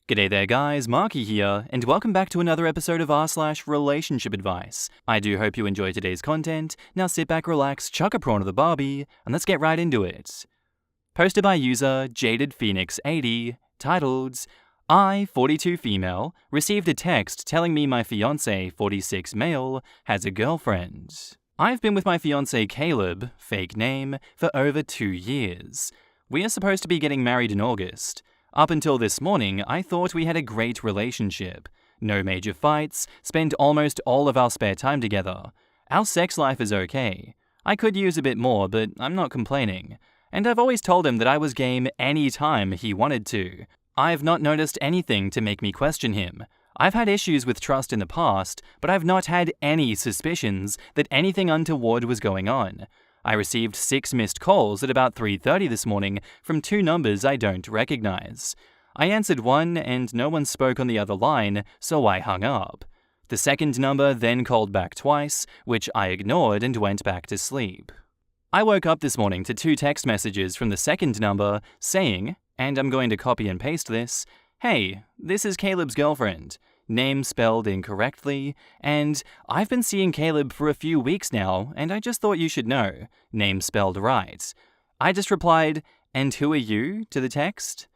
G'day there guys, Marky here, and welcome back to another episode of r/relationship advice. I do hope you enjoy today's content. Now sit back, relax, chuck a prawn of the Barbie, and let's get right into it. Posted by user JadedPhoenix80, titled, I, 42 female, received a text telling me my fiance, 46 male, has a girlfriend. I've been with my fiance Caleb, fake name, for over 2 years. We are supposed to be getting married in August. Up until this morning, I thought we had a great relationship. No major fights, spend almost all of our spare time together. Our sex life is okay. I could use a bit more, but I'm not complaining. And I've always told him that I was game any time he wanted to. I've not noticed anything to make me question him. I've had issues with trust in the past, but I've not had any suspicions that anything untoward was going on. I received 6 missed calls at about 3:30 this morning from 2 numbers I don't recognize. I answered one and no one spoke on the other line, so I hung up. The second number then called back twice, which I ignored and went back to sleep. I woke up this morning to 2 text messages from the second number saying, and I'm going to copy and paste this, "Hey, this is Caleb's girlfriend. Name spelled incorrectly, and I've been seeing Caleb for a few weeks now, and I just thought you should know. Name spelled right." I just replied, "And who are you?" to the text.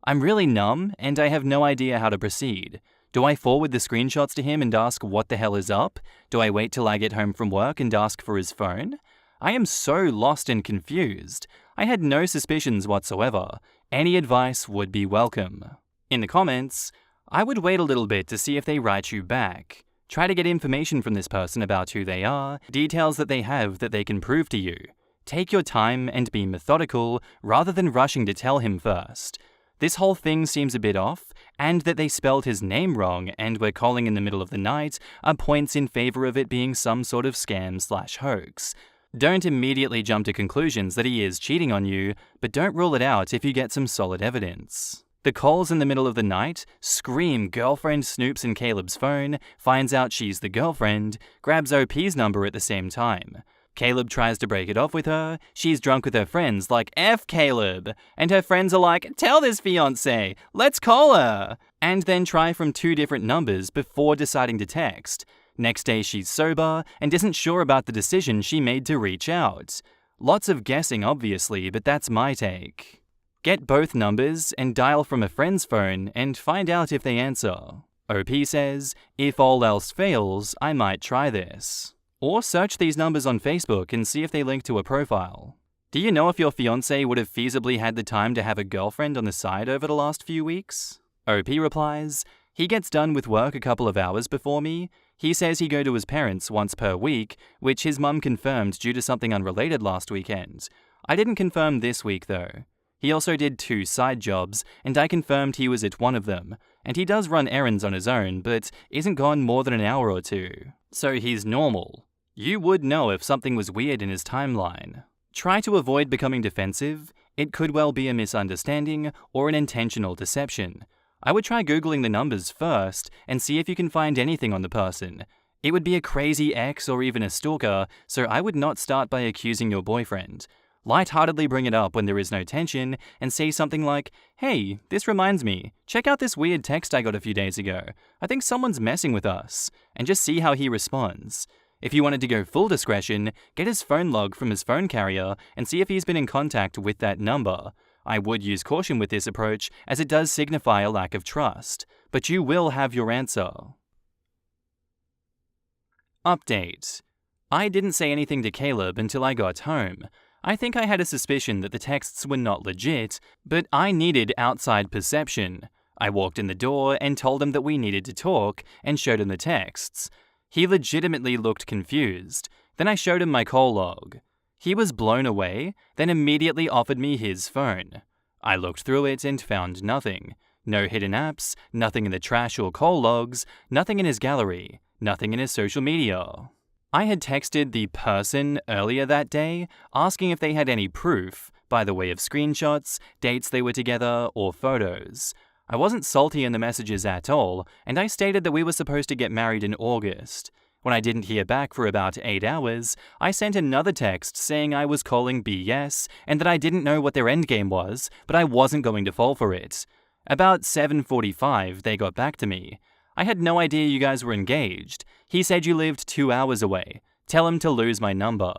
I'm really numb, and I have no idea how to proceed. Do I forward the screenshots to him and ask what the hell is up? Do I wait till I get home from work and ask for his phone? I am so lost and confused. I had no suspicions whatsoever. Any advice would be welcome. In the comments, I would wait a little bit to see if they write you back. Try to get information from this person about who they are, details that they have that they can prove to you. Take your time and be methodical rather than rushing to tell him first. This whole thing seems a bit off, and that they spelled his name wrong and were calling in the middle of the night are points in favor of it being some sort of scam/hoax. Don't immediately jump to conclusions that he is cheating on you, but don't rule it out if you get some solid evidence. The calls in the middle of the night scream girlfriend snoops in Caleb's phone, finds out she's the girlfriend, grabs OP's number at the same time. Caleb tries to break it off with her, she's drunk with her friends like F Caleb, and her friends are like, "Tell this fiance, let's call her," and then try from 2 different numbers before deciding to text. Next day she's sober and isn't sure about the decision she made to reach out. Lots of guessing obviously, but that's my take. Get both numbers and dial from a friend's phone and find out if they answer. OP says, "If all else fails, I might try this." Or search these numbers on Facebook and see if they link to a profile. Do you know if your fiancé would have feasibly had the time to have a girlfriend on the side over the last few weeks? OP replies, "He gets done with work a couple of hours before me. He says he go to his parents once per week, which his mum confirmed due to something unrelated last weekend. I didn't confirm this week though. He also did 2 side jobs, and I confirmed he was at one of them. And he does run errands on his own, but isn't gone more than an hour or 2. So he's normal. You would know if something was weird in his timeline. Try to avoid becoming defensive. It could well be a misunderstanding or an intentional deception. I would try Googling the numbers first and see if you can find anything on the person. It would be a crazy ex or even a stalker, so I would not start by accusing your boyfriend. Lightheartedly bring it up when there is no tension and say something like, "Hey, this reminds me, check out this weird text I got a few days ago. I think someone's messing with us," and just see how he responds. If you wanted to go full discretion, get his phone log from his phone carrier and see if he's been in contact with that number. I would use caution with this approach as it does signify a lack of trust, but you will have your answer. Update. I didn't say anything to Caleb until I got home. I think I had a suspicion that the texts were not legit, but I needed outside perception. I walked in the door and told him that we needed to talk and showed him the texts. He legitimately looked confused. Then I showed him my call log. He was blown away, then immediately offered me his phone. I looked through it and found nothing. No hidden apps, nothing in the trash or call logs, nothing in his gallery, nothing in his social media. I had texted the person earlier that day asking if they had any proof, by the way of screenshots, dates they were together, or photos. I wasn't salty in the messages at all, and I stated that we were supposed to get married in August. When I didn't hear back for about 8 hours, I sent another text saying I was calling BS and that I didn't know what their endgame was, but I wasn't going to fall for it. About 7:45, they got back to me. I had no idea you guys were engaged. He said you lived 2 hours away. Tell him to lose my number.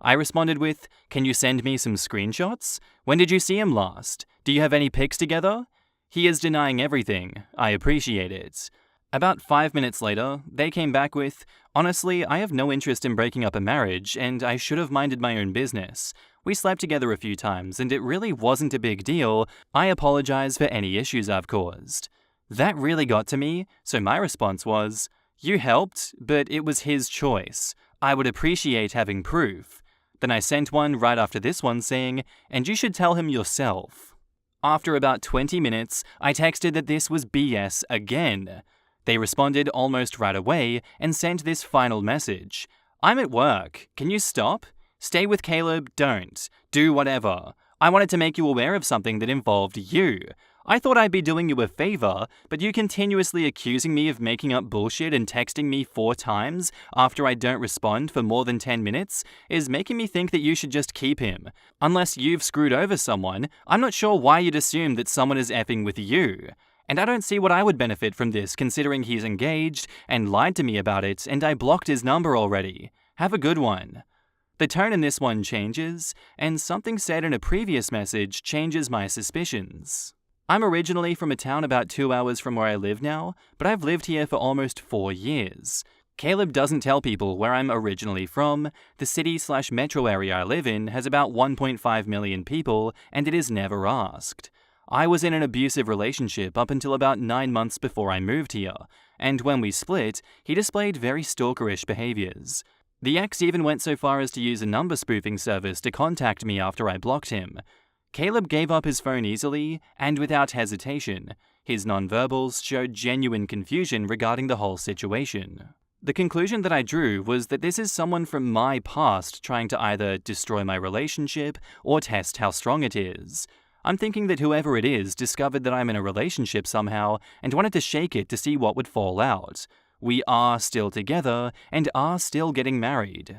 I responded with, can you send me some screenshots? When did you see him last? Do you have any pics together? He is denying everything. I appreciate it. About 5 minutes later, they came back with, honestly, I have no interest in breaking up a marriage, and I should have minded my own business. We slept together a few times, and it really wasn't a big deal. I apologize for any issues I've caused. That really got to me, so my response was, you helped, but it was his choice. I would appreciate having proof. Then I sent one right after this one saying, and you should tell him yourself. After about 20 minutes, I texted that this was BS again. They responded almost right away and sent this final message. I'm at work. Can you stop? Stay with Caleb, don't. Do whatever. I wanted to make you aware of something that involved you. I thought I'd be doing you a favor, but you continuously accusing me of making up bullshit and texting me 4 times after I don't respond for more than 10 minutes is making me think that you should just keep him. Unless you've screwed over someone, I'm not sure why you'd assume that someone is effing with you. And I don't see what I would benefit from this considering he's engaged and lied to me about it and I blocked his number already. Have a good one. The tone in this one changes, and something said in a previous message changes my suspicions. I'm originally from a town about 2 hours from where I live now, but I've lived here for almost 4 years. Caleb doesn't tell people where I'm originally from. The city/metro area I live in has about 1.5 million people, and it is never asked. I was in an abusive relationship up until about 9 months before I moved here, and when we split, he displayed very stalkerish behaviors. The ex even went so far as to use a number spoofing service to contact me after I blocked him. Caleb gave up his phone easily and without hesitation. His nonverbals showed genuine confusion regarding the whole situation. The conclusion that I drew was that this is someone from my past trying to either destroy my relationship or test how strong it is. I'm thinking that whoever it is discovered that I'm in a relationship somehow and wanted to shake it to see what would fall out. We are still together and are still getting married.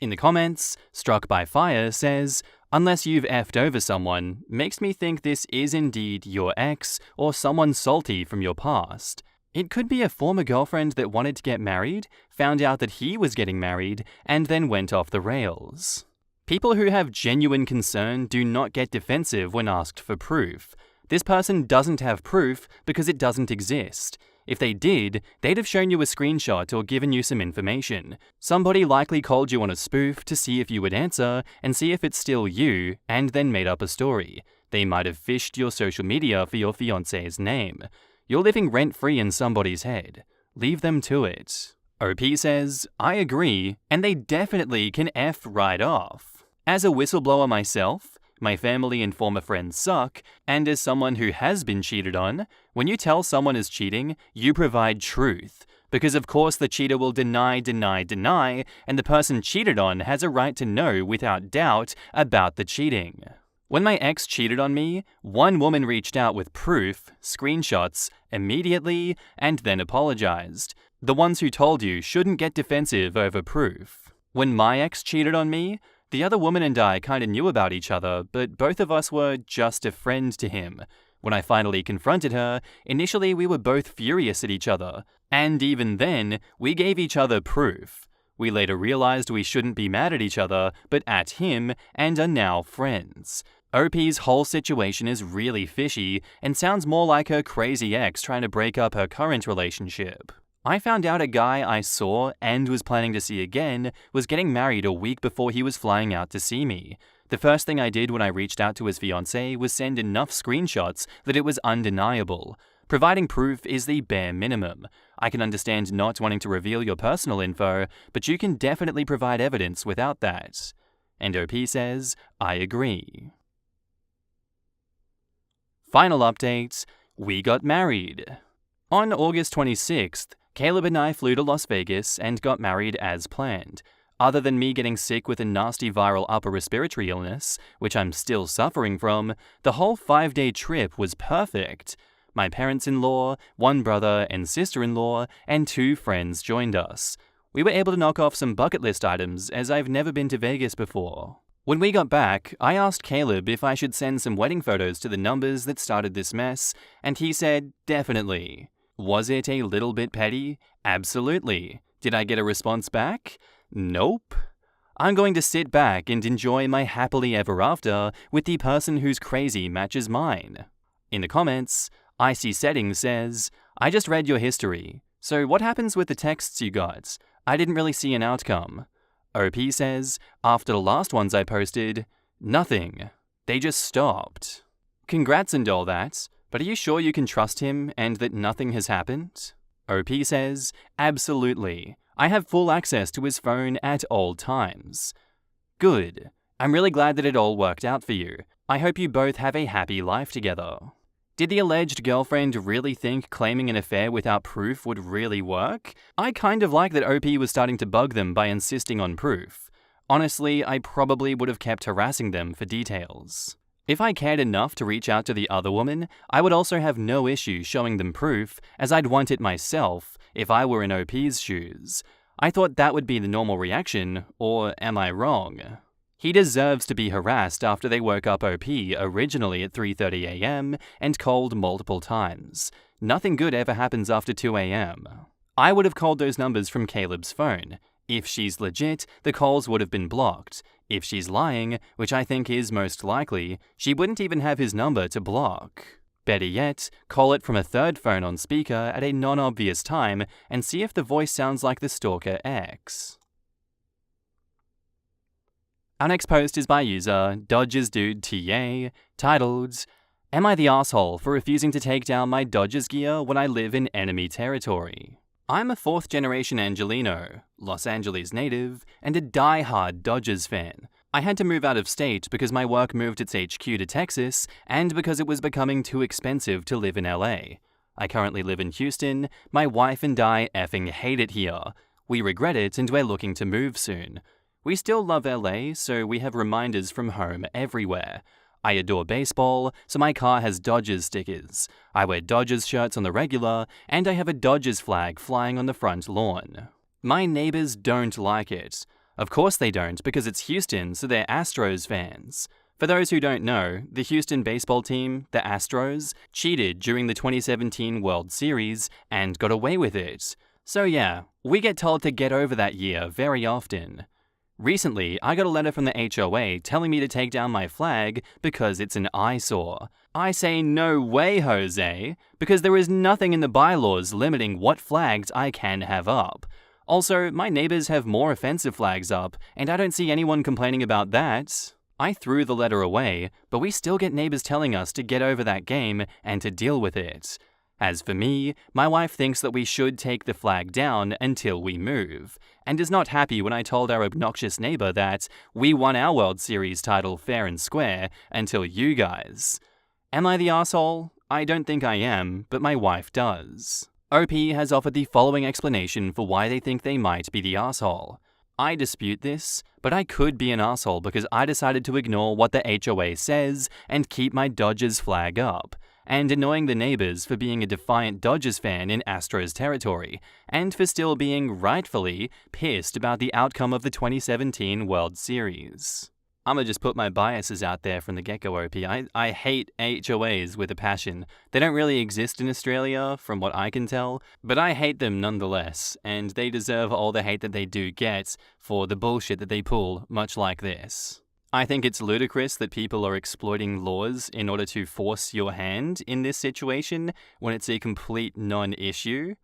In the comments, Struck by Fire says, unless you've effed over someone, makes me think this is indeed your ex or someone salty from your past. It could be a former girlfriend that wanted to get married, found out that he was getting married, and then went off the rails. People who have genuine concern do not get defensive when asked for proof. This person doesn't have proof because it doesn't exist. If they did, they'd have shown you a screenshot or given you some information. Somebody likely called you on a spoof to see if you would answer and see if it's still you, and then made up a story. They might have phished your social media for your fiance's name. You're living rent-free in somebody's head. Leave them to it. OP says, I agree, and they definitely can F right off. As a whistleblower myself, my family and former friends suck, and as someone who has been cheated on, when you tell someone is cheating, you provide truth. Because of course the cheater will deny, and the person cheated on has a right to know without doubt about the cheating. When my ex cheated on me, one woman reached out with proof, screenshots, immediately, and then apologized. The ones who told you shouldn't get defensive over proof. When my ex cheated on me, the other woman and I kinda knew about each other, but both of us were just a friend to him. When I finally confronted her, initially we were both furious at each other, and even then, we gave each other proof. We later realized we shouldn't be mad at each other, but at him, and are now friends. OP's whole situation is really fishy, and sounds more like her crazy ex trying to break up her current relationship. I found out a guy I saw and was planning to see again was getting married a week before he was flying out to see me. The first thing I did when I reached out to his fiancée was send enough screenshots that it was undeniable. Providing proof is the bare minimum. I can understand not wanting to reveal your personal info, but you can definitely provide evidence without that. And OP says, I agree. Final update, we got married. On August 26th, Caleb and I flew to Las Vegas and got married as planned. Other than me getting sick with a nasty viral upper respiratory illness, which I'm still suffering from, the whole 5-day trip was perfect. My parents-in-law, one brother and sister-in-law, and 2 friends joined us. We were able to knock off some bucket list items as I've never been to Vegas before. When we got back, I asked Caleb if I should send some wedding photos to the numbers that started this mess, and he said definitely. Was it a little bit petty? Absolutely. Did I get a response back? Nope. I'm going to sit back and enjoy my happily ever after with the person whose crazy matches mine. In the comments, Icy Settings says, I just read your history. So what happens with the texts you got? I didn't really see an outcome. OP says, after the last ones I posted, nothing. They just stopped. Congrats and all that, but are you sure you can trust him and that nothing has happened? OP says, absolutely. I have full access to his phone at all times. Good. I'm really glad that it all worked out for you. I hope you both have a happy life together. Did the alleged girlfriend really think claiming an affair without proof would really work? I kind of like that OP was starting to bug them by insisting on proof. Honestly, I probably would have kept harassing them for details. If I cared enough to reach out to the other woman, I would also have no issue showing them proof, as I'd want it myself if I were in OP's shoes. I thought that would be the normal reaction, or am I wrong? He deserves to be harassed after they woke up OP originally at 3:30 a.m. and called multiple times. Nothing good ever happens after 2 a.m. I would have called those numbers from Caleb's phone. If she's legit, the calls would have been blocked. If she's lying, which I think is most likely, she wouldn't even have his number to block. Better yet, call it from a third phone on speaker at a non-obvious time and see if the voice sounds like the stalker X. Our next post is by user DodgersDudeTA, titled, Am I the asshole for refusing to take down my Dodgers gear when I live in enemy territory? I'm a fourth-generation Angelino, Los Angeles native, and a die-hard Dodgers fan. I had to move out of state because my work moved its HQ to Texas and because it was becoming too expensive to live in LA. I currently live in Houston. My wife and I effing hate it here. We regret it and we're looking to move soon. We still love LA, so we have reminders from home everywhere. I adore baseball, so my car has Dodgers stickers. I wear Dodgers shirts on the regular, and I have a Dodgers flag flying on the front lawn. My neighbors don't like it. Of course they don't, because it's Houston, so they're Astros fans. For those who don't know, the Houston baseball team, the Astros, cheated during the 2017 World Series and got away with it. So yeah, we get told to get over that year very often. Recently, I got a letter from the HOA telling me to take down my flag because it's an eyesore. I say no way, Jose, because there is nothing in the bylaws limiting what flags I can have up. Also, my neighbors have more offensive flags up, and I don't see anyone complaining about that. I threw the letter away, but we still get neighbors telling us to get over that game and to deal with it. As for me, my wife thinks that we should take the flag down until we move, and is not happy when I told our obnoxious neighbor that we won our World Series title fair and square until you guys. Am I the asshole? I don't think I am, but my wife does. OP has offered the following explanation for why they think they might be the asshole. I dispute this, but I could be an asshole because I decided to ignore what the HOA says and keep my Dodgers flag up, and annoying the neighbors for being a defiant Dodgers fan in Astros territory, and for still being rightfully pissed about the outcome of the 2017 World Series. I'ma just put my biases out there from the get-go, OP. I hate HOAs with a passion. They don't really exist in Australia, from what I can tell, but I hate them nonetheless, and they deserve all the hate that they do get for the bullshit that they pull, much like this. I think it's ludicrous that people are exploiting laws in order to force your hand in this situation when it's a complete non-issue.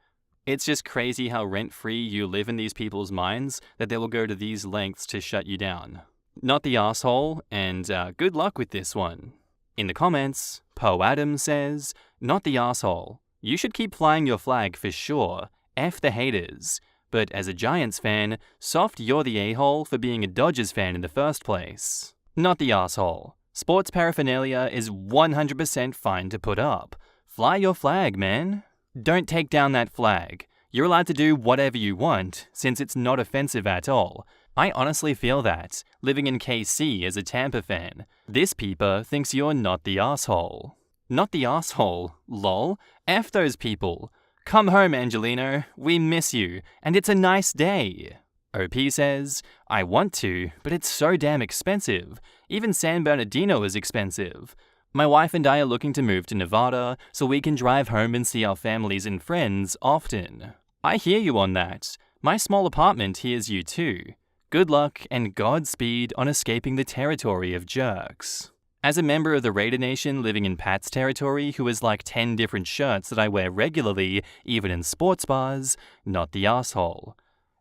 It's just crazy how rent-free you live in these people's minds that they will go to these lengths to shut you down. Not the asshole, and good luck with this one. In the comments, Poe Adam says, not the asshole. You should keep flying your flag for sure. F the haters. But as a Giants fan, soft you're the a-hole for being a Dodgers fan in the first place. Not the asshole. Sports paraphernalia is 100% fine to put up. Fly your flag, man. Don't take down that flag. You're allowed to do whatever you want, since it's not offensive at all. I honestly feel that, living in KC as a Tampa fan. This peeper thinks you're not the asshole. Not the asshole, lol. F those people. Come home, Angelino. We miss you, and it's a nice day. OP says, I want to, but it's so damn expensive. Even San Bernardino is expensive. My wife and I are looking to move to Nevada so we can drive home and see our families and friends often. I hear you on that. My small apartment hears you too. Good luck and Godspeed on escaping the territory of jerks. As a member of the Raider Nation living in Pat's territory who has like 10 different shirts that I wear regularly, even in sports bars, not the asshole.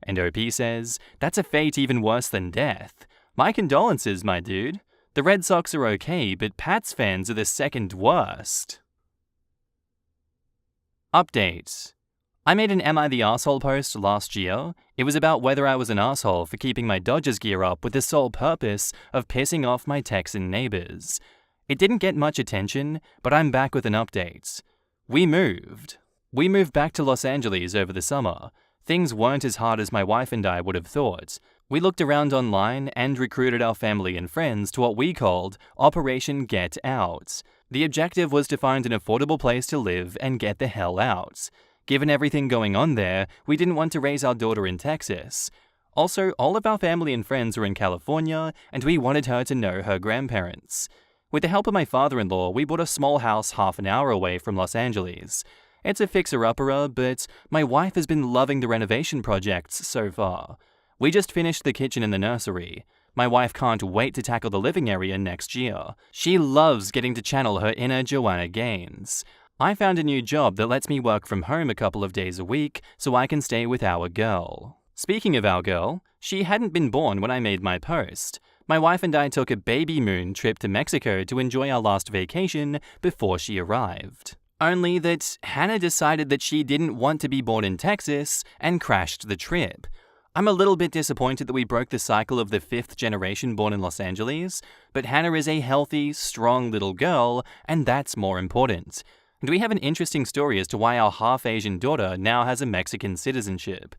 And OP says, that's a fate even worse than death. My condolences, my dude. The Red Sox are okay, but Pats fans are the second worst. Update. I made an Am I the Asshole post last year. It was about whether I was an asshole for keeping my Dodgers gear up with the sole purpose of pissing off my Texan neighbors. It didn't get much attention, but I'm back with an update. We moved. We moved back to Los Angeles over the summer. Things weren't as hard as my wife and I would have thought. We looked around online and recruited our family and friends to what we called Operation Get Out. The objective was to find an affordable place to live and get the hell out. Given everything going on there, we didn't want to raise our daughter in Texas. Also, all of our family and friends are in California, and we wanted her to know her grandparents. With the help of my father-in-law, we bought a small house half an hour away from Los Angeles. It's a fixer-upper, but my wife has been loving the renovation projects so far. We just finished the kitchen and the nursery. My wife can't wait to tackle the living area next year. She loves getting to channel her inner Joanna Gaines. I found a new job that lets me work from home a couple of days a week so I can stay with our girl. Speaking of our girl, she hadn't been born when I made my post. My wife and I took a baby moon trip to Mexico to enjoy our last vacation before she arrived. Only that Hannah decided that she didn't want to be born in Texas and crashed the trip. I'm a little bit disappointed that we broke the cycle of the 5th generation born in Los Angeles, but Hannah is a healthy, strong little girl, and that's more important. And we have an interesting story as to why our half-Asian daughter now has a Mexican citizenship.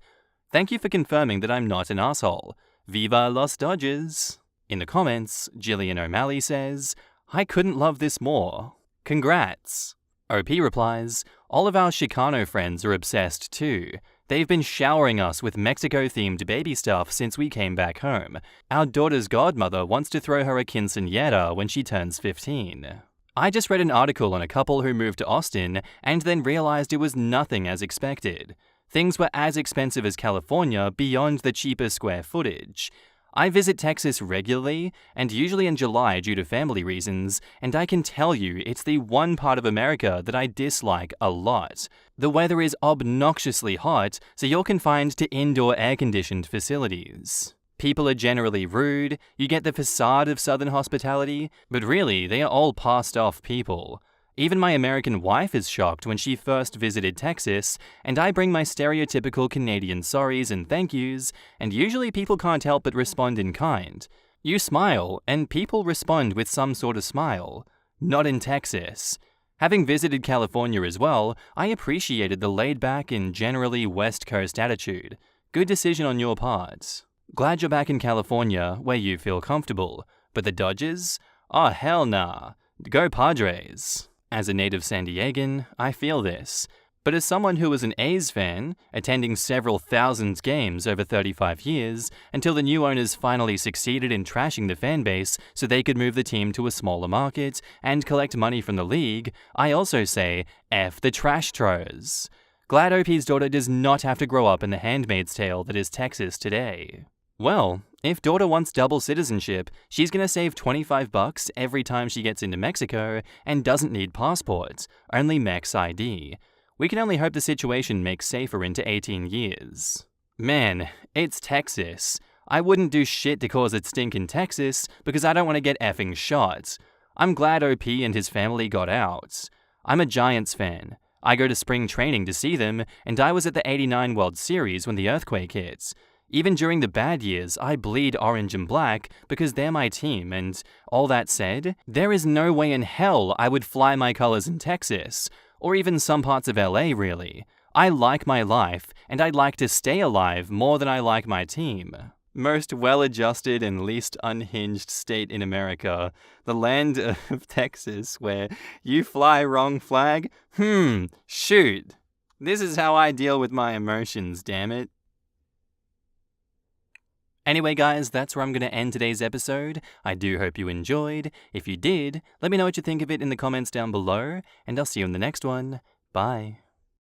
Thank you for confirming that I'm not an asshole. Viva Los Dodgers! In the comments, Jillian O'Malley says, I couldn't love this more. Congrats! OP replies, all of our Chicano friends are obsessed too. They've been showering us with Mexico-themed baby stuff since we came back home. Our daughter's godmother wants to throw her a quinceañera when she turns 15. I just read an article on a couple who moved to Austin and then realized it was nothing as expected. Things were as expensive as California beyond the cheaper square footage. I visit Texas regularly, and usually in July due to family reasons, and I can tell you it's the one part of America that I dislike a lot. The weather is obnoxiously hot, so you're confined to indoor air-conditioned facilities. People are generally rude, you get the facade of Southern hospitality, but really, they are all passed-off people. Even my American wife is shocked when she first visited Texas, and I bring my stereotypical Canadian sorries and thank yous, and usually people can't help but respond in kind. You smile, and people respond with some sort of smile. Not in Texas. Having visited California as well, I appreciated the laid-back and generally West Coast attitude. Good decision on your part. Glad you're back in California, where you feel comfortable. But the Dodgers? Oh, hell nah. Go Padres. As a native San Diegan, I feel this. But as someone who was an A's fan, attending several thousand games over 35 years, until the new owners finally succeeded in trashing the fan base so they could move the team to a smaller market and collect money from the league, I also say, F the trash tros. Glad OP's daughter does not have to grow up in the Handmaid's Tale that is Texas today. Well, if daughter wants double citizenship, she's gonna save $25 every time she gets into Mexico and doesn't need passports, only Mex ID. We can only hope the situation makes safer into 18 years. Man, it's Texas. I wouldn't do shit to cause it stink in Texas because I don't want to get effing shot. I'm glad OP and his family got out. I'm a Giants fan. I go to spring training to see them, and I was at the '89 World Series when the earthquake hit. Even during the bad years, I bleed orange and black because they're my team, and all that said, there is no way in hell I would fly my colors in Texas, or even some parts of LA really. I like my life, and I'd like to stay alive more than I like my team. Most well-adjusted and least unhinged state in America, the land of Texas, where you fly wrong flag? Shoot. This is how I deal with my emotions, damn it. Anyway, guys, that's where I'm going to end today's episode. I do hope you enjoyed. If you did, let me know what you think of it in the comments down below, and I'll see you in the next one. Bye.